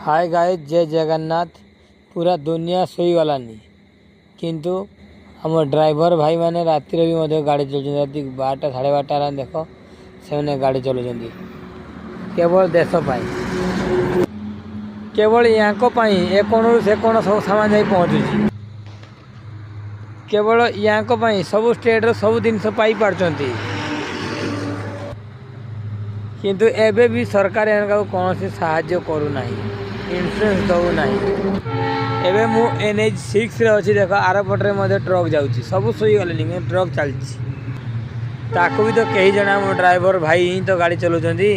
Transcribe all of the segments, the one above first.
Hi guys, जय जगन्नाथ। पूरा दुनिया शोईगलानी किंतु आम ड्राइवर भाई मैंने राति भी गाड़ी चलाउछन। राति 12टा 12:30 देख से गाड़ी चलाउछन केवल देश पाई, केवल यहाँ ए कोण से कोण सब सामान जाई पहुँचुची। केवल यहाँ सब स्टेट सब जिनस पाई पारछंती किंतु एबे भी सरकार यहाँ कौन साहाय्य करूना, इन्सुरेंस दौना। एबे मु NH 6 रे अच्छी देख आर पटे ट्रक जाऊँगी, सब शोईगले ट्रक चलती ताकू भी तो कई जना मो ड्राइवर भाई ही तो गाड़ी चलाउछंती।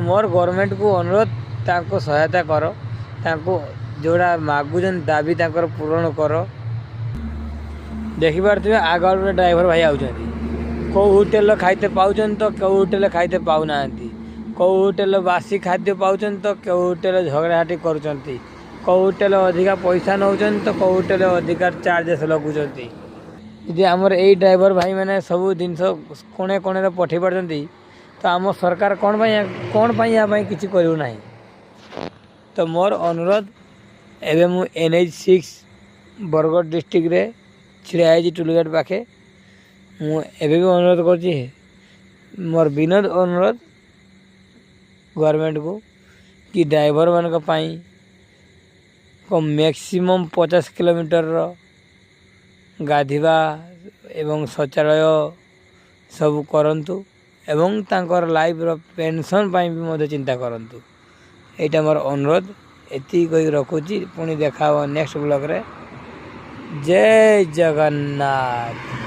मोर गवर्नमेंट को अनुरोध ताको सहायता कर, ताको जोड़ा मागुछन दाबी ताकर पूरण कर। देखी पारे आग ड्राइवर भाई आउछंती, कौ होटेल खाइते पाउछन तो कौ होटेल खाइते पाऊना, कौ होटेल बासी खाद्य पाउछन तो कौ होटेल झगड़ाहाटी करुछंती, कौ होटेल अधिका पैसा नौछन तो कौ होटेल अधिका चार्जेस लगुछंती। यदि आमर यही ड्राइवर भाई मैंने सब जिनस कोणे कोणे पठे पारछंती तो आम सरकार कौन पाई यहाँ किसी करू ना। तो मोर अनुरोध एवं मु NH 6 बरगढ़ डिस्ट्रिक्ट रे छिड़ा है टोलगेट पाखे। मुझे भी अनुरोध कर मोर विनोद अनुरोध गवर्नमेंट को कि ड्राइवर मान को मैक्सिमम 50 किलोमीटर गाधिबा एवं शौचालय सब करंतु एवं तांकर लाइफ रो पेंशन पाई भी मध्य चिंता करंतु। एटा मोर अनुरोध। एति कही रखुची, पुणी देखा नेक्स्ट ब्लॉग रे। जय जगन्नाथ।